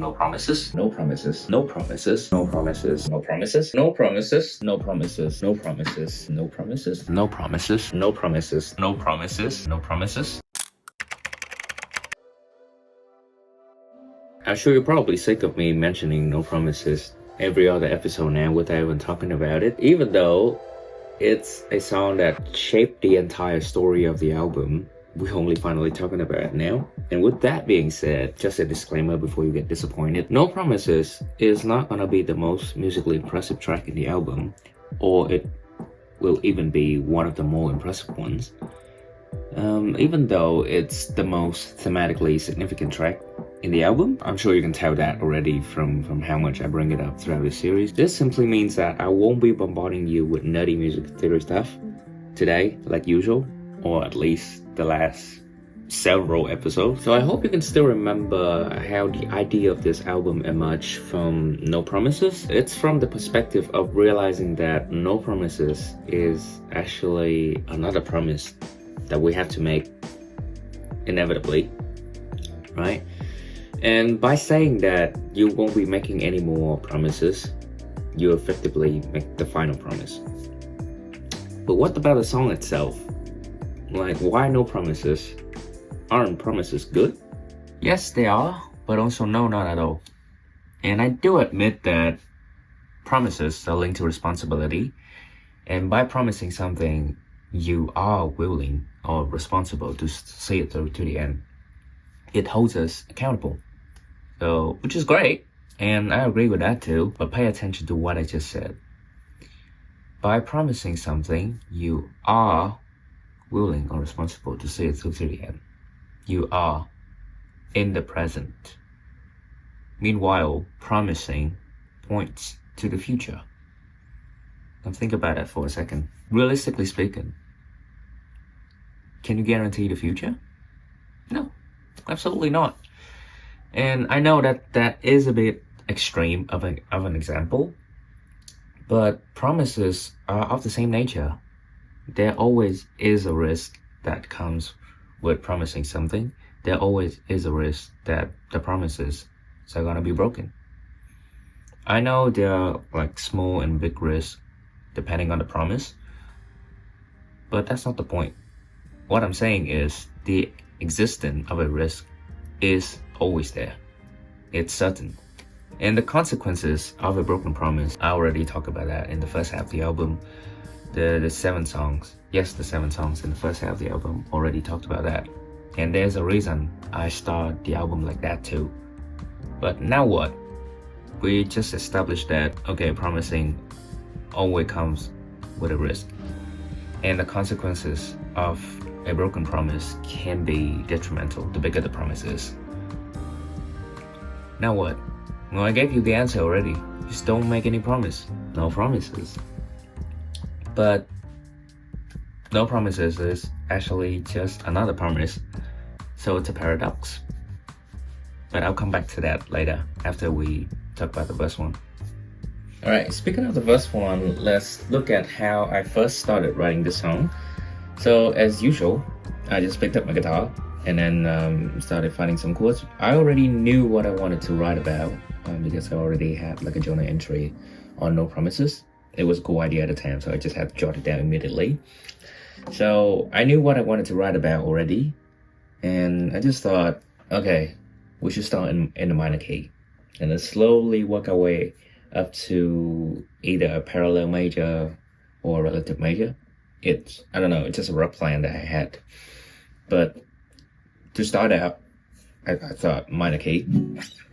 No promises. No promises. No promises. No promises. No promises. No promises. No promises. No promises. No promises. No promises. No promises. No promises. No promises. I'm sure you're probably sick of me mentioning no promises every other episode now without even talking about it, even though it's a song that shaped the entire story of the album. We're only finally talking about it now. And with that being said, just a disclaimer before you get disappointed. No Promises is not gonna be the most musically impressive track in the album, or it will even be one of the more impressive ones. Even though it's the most thematically significant track in the album. I'm sure you can tell that already from how much I bring it up throughout the series. This simply means that I won't be bombarding you with nutty music theory stuff today, like usual, or at least the last several episodes. So I hope you can still remember how the idea of this album emerged from No Promises. It's from the perspective of realizing that No Promises is actually another promise that we have to make inevitably, right? And by saying that you won't be making any more promises, you effectively make the final promise. But what about the song itself? Like, why no promises? Aren't promises good? Yes, they are, but also no, not at all. And I do admit that promises are linked to responsibility, and by promising something, you are willing or responsible to see it through to the end. It holds us accountable. So, which is great, and I agree with that too, but pay attention to what I just said. By promising something, you are willing or responsible to see it through to the end. You are in the present. Meanwhile, promising points to the future. Now think about that for a second. Realistically speaking, can you guarantee the future? No, absolutely not. And I know that that is a bit extreme of an example, but promises are of the same nature. There always is a risk that comes with promising something. There always is a risk that the promises are gonna be broken. I know there are like small and big risks depending on the promise, but that's not the point. What I'm saying is the existence of a risk is always there. It's certain. And the consequences of a broken promise, I already talked about that in the first half of the album. The 7 songs. Yes, the 7 songs in the first half of the album already talked about that. And there's a reason I start the album like that too. But now what? We just established that, okay, promising always comes with a risk. And the consequences of a broken promise can be detrimental the bigger the promise is. Now what? Well, I gave you the answer already. Just don't make any promise. No promises. But no promises is actually just another promise. So it's a paradox. But I'll come back to that later after we talk about the verse 1. Alright, speaking of the verse 1, let's look at how I first started writing this song. So as usual, I just picked up my guitar and then started finding some chords. I already knew what I wanted to write about because I already had like a journal entry on No Promises. It was a cool idea at the time, so I just had to jot it down immediately. So I knew what I wanted to write about already, and I just thought, okay, we should start in the minor key and then slowly work our way up to either a parallel major or a relative major. I don't know, it's just a rough plan that I had. But to start out, I thought minor key,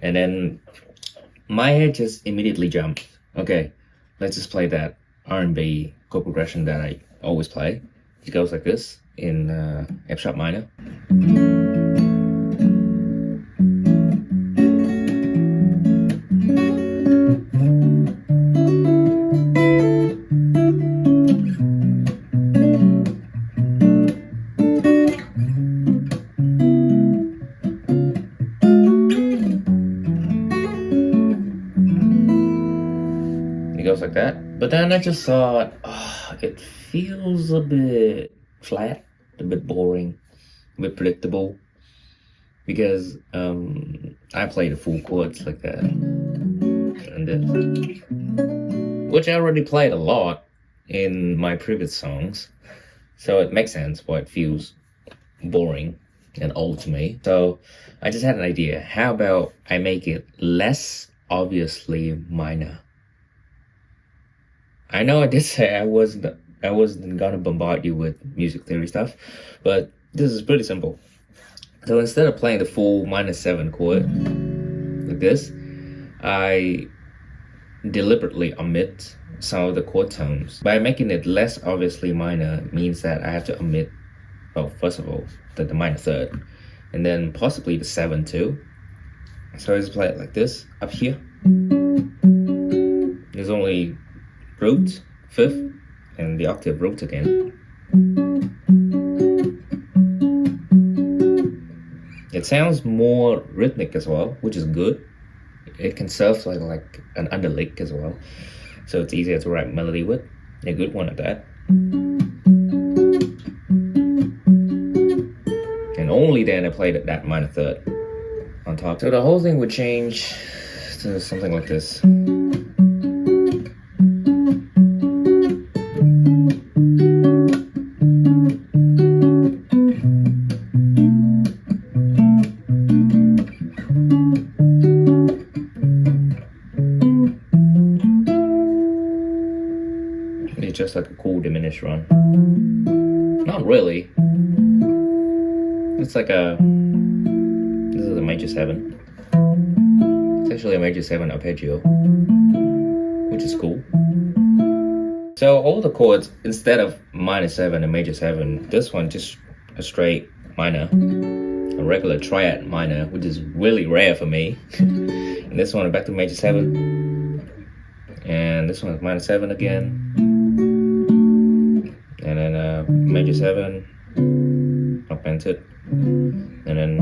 and then my head just immediately jumped. Okay, let's just play that R&B chord progression that I always play. It goes like this in F sharp minor. Like that. But then I just thought, it feels a bit flat, a bit boring, a bit predictable. because I play the full chords like that and this, which I already played a lot in my previous songs, so it makes sense why it feels boring and old to me. So I just had an idea. How about I make it less obviously minor? I know I did say I wasn't gonna bombard you with music theory stuff, but this is pretty simple. So instead of playing the full -7 chord like this, I deliberately omit some of the chord tones. By making it less obviously minor means that I have to omit, well, first of all, the minor third, and then possibly the 7 too. So I just play it like this, up here. There's only root, fifth, and the octave root again. It sounds more rhythmic as well, which is good. It can serve like an underlick as well, so it's easier to write melody with. A good one at that. And only then I played that minor third on top. So the whole thing would change to something like this. It's just like a cool diminished run. Not really. It's like this is a major 7. It's actually a major 7 arpeggio, which is cool. So all the chords, instead of -7 and major 7, this one just a straight minor, a regular triad minor, which is really rare for me. And this one back to major 7, and this one is -7 again, and then major 7, augmented, and then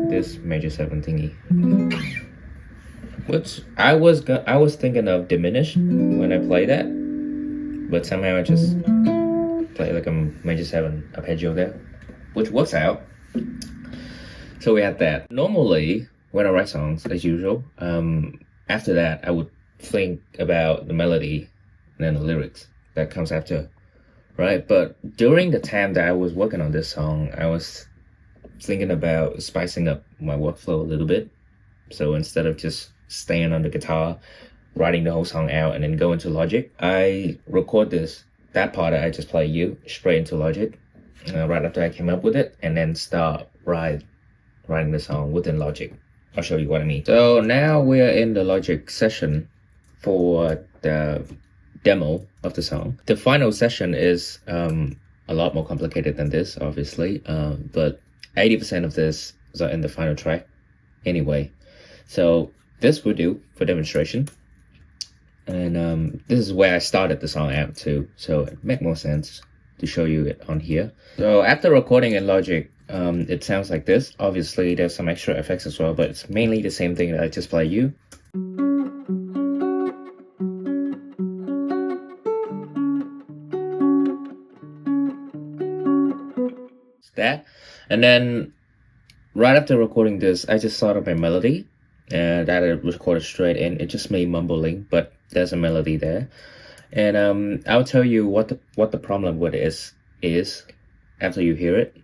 this major 7 thingy, which I was thinking of diminished when I play that, but somehow I just play like a major 7 arpeggio there, which works out. So we had that. Normally when I write songs, as usual, after that I would think about the melody and then the lyrics that comes after, right? But during the time that I was working on this song, I was thinking about spicing up my workflow a little bit. So instead of just staying on the guitar, writing the whole song out and then go into Logic, I record that part that I just play you straight into Logic right after I came up with it, and then start writing the song within Logic. I'll show you what I mean. So now we're in the Logic session for the demo of the song. The final session is a lot more complicated than this, obviously, but 80% of this is in the final track anyway. So this will do for demonstration, and this is where I started the song out too, so it makes more sense to show you it on here. So after recording in Logic, it sounds like this. Obviously there's some extra effects as well, but it's mainly the same thing that I just play you. That, and then right after recording this, I just thought of a melody and that I recorded straight in. It just made mumbling, but there's a melody there, and I'll tell you what the problem with it is after you hear it.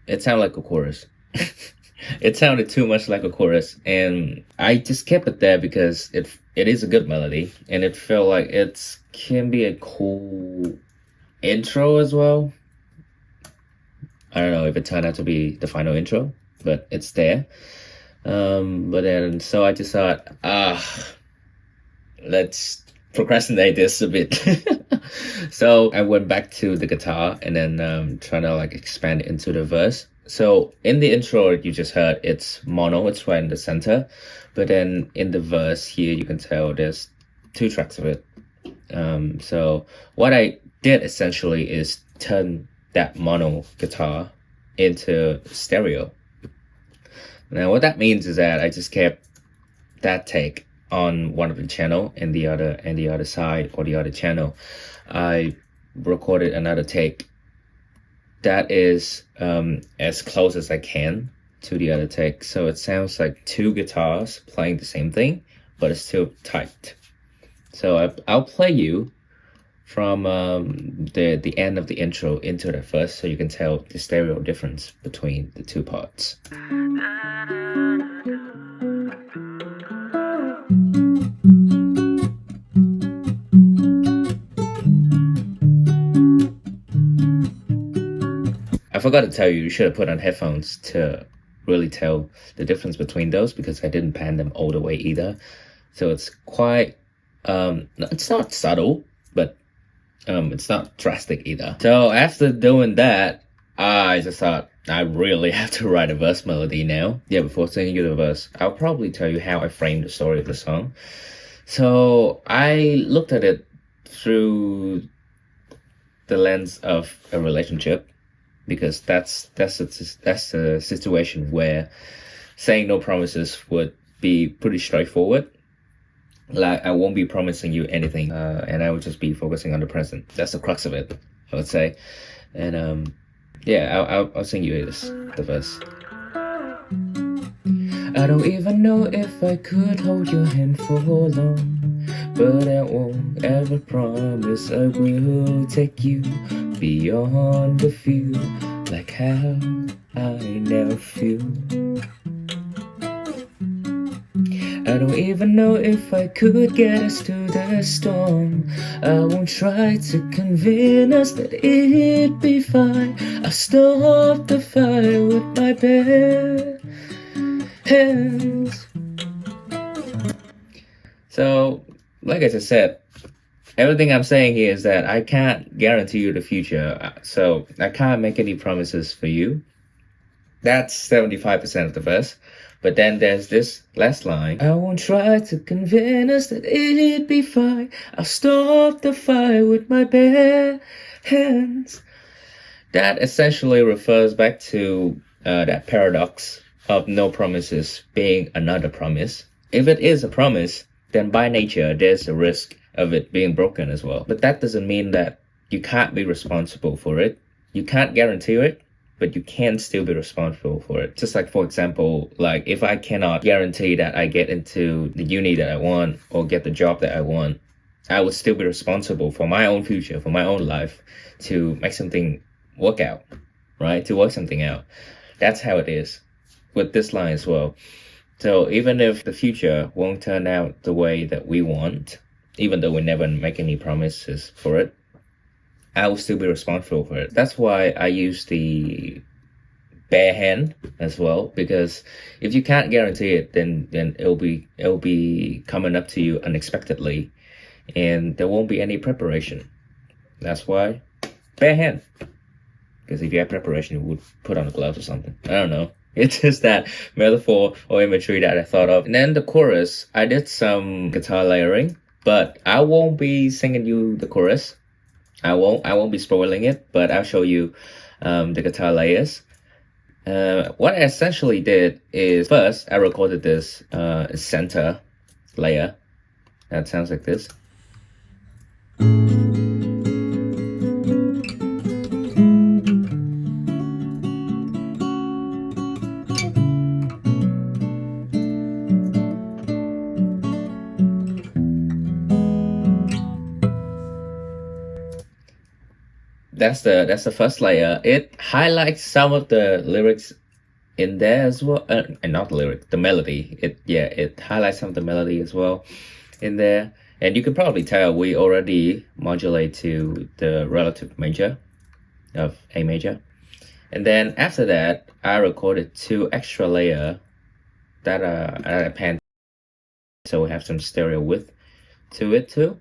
It sounded like a chorus. It sounded too much like a chorus, and I just kept it there because it is a good melody, and it felt like it can be a cool intro as well. I don't know if it turned out to be the final intro, but it's there. But then, so I just thought, let's procrastinate this a bit. So I went back to the guitar and then trying to like expand into the verse. So in the intro you just heard, it's mono, it's right in the center, but then in the verse here you can tell there's 2 tracks of it. So what I did essentially is turn that mono guitar into stereo. Now what that means is that I just kept that take on one of the channel, and the other side, or the other channel, I recorded another take that is as close as I can to the other take, so it sounds like two guitars playing the same thing, but it's still tight. So I'll play you from the end of the intro into the first, so you can tell the stereo difference between the two parts. I forgot to tell you, you should have put on headphones to really tell the difference between those, because I didn't pan them all the way either. So it's quite, it's not subtle, but it's not drastic either. So after doing that, I just thought I really have to write a verse melody now. Yeah, before singing you the verse, I'll probably tell you how I framed the story of the song. So I looked at it through the lens of a relationship, because that's the situation where saying no promises would be pretty straightforward. Like, I won't be promising you anything, and I would just be focusing on the present. That's the crux of it, I would say. And yeah, I'll sing you the verse. I don't even know if I could hold your hand for long, but I won't ever promise I will take you beyond the few, like how I now feel. I don't even know if I could get us to the storm. I won't try to convince us that it'd be fine. I'll stop the fire with my bare hands. So, like I just said, everything I'm saying here is that I can't guarantee you the future, so I can't make any promises for you. That's 75% of the verse. But then there's this last line. I won't try to convince us that it'd be fine. I'll stop the fire with my bare hands. That essentially refers back to that paradox of no promises being another promise. If it is a promise, then by nature there's a risk of it being broken as well. But that doesn't mean that you can't be responsible for it. You can't guarantee it, but you can still be responsible for it. Just like, for example, like if I cannot guarantee that I get into the uni that I want or get the job that I want, I would still be responsible for my own future, for my own life, to make something work out, right? To work something out. That's how it is with this line as well. So even if the future won't turn out the way that we want, even though we never make any promises for it, I will still be responsible for it. That's why I use the bare hand as well, because if you can't guarantee it, then it'll be coming up to you unexpectedly, and there won't be any preparation. That's why bare hand. Because if you had preparation, you would put on the gloves or something. I don't know. It's just that metaphor or imagery that I thought of. And then the chorus, I did some guitar layering, but I won't be singing you the chorus. I won't be spoiling it, but I'll show you the guitar layers. What I essentially did is, first I recorded this center layer that sounds like this. That's the first layer. It highlights some of the lyrics in there as well, and not the lyric, the melody. It highlights some of the melody as well in there, and you can probably tell we already modulate to the relative major of A major, and then after that I recorded two extra layer that I panned, so we have some stereo width to it too.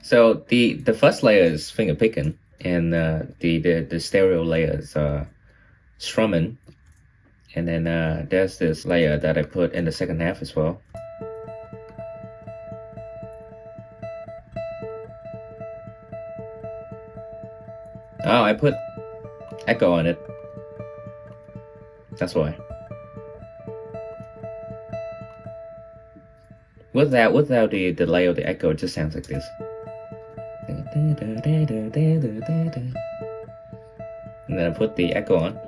So the first layer is finger picking, and the stereo layer is strumming. And then there's this layer that I put in the second half as well. Oh, I put echo on it. That's why. Without the delay of the echo, it just sounds like this. And then I put the echo on.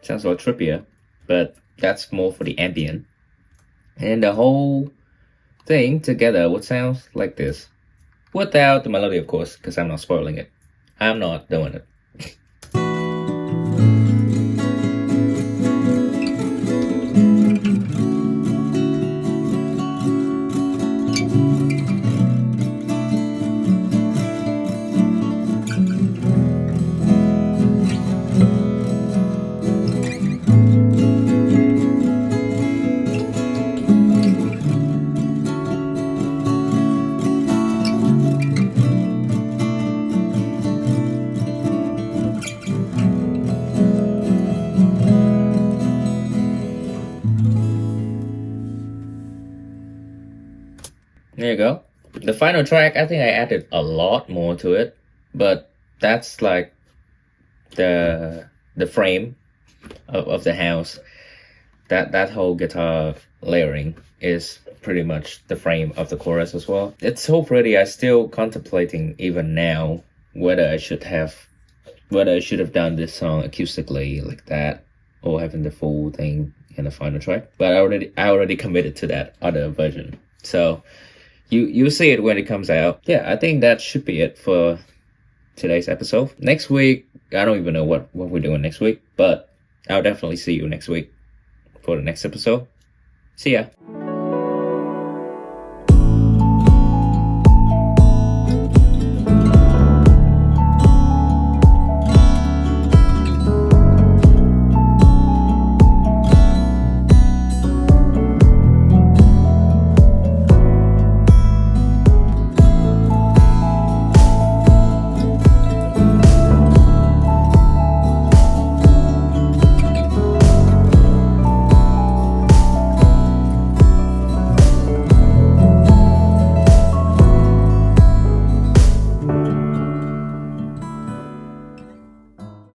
Sounds a lot trippier, but that's more for the ambient. And the whole thing together would sound like this. Without the melody, of course, because I'm not spoiling it. I'm not doing it. There you go. The final track, I think I added a lot more to it, but that's like the frame of the house. That whole guitar layering is pretty much the frame of the chorus as well. It's so pretty. I'm still contemplating even now whether I should have done this song acoustically like that, or having the full thing in the final track. But I already committed to that other version. So you see it when it comes out. Yeah, I think that should be it for today's episode. Next week, I don't even know what we're doing next week, but I'll definitely see you next week for the next episode. See ya.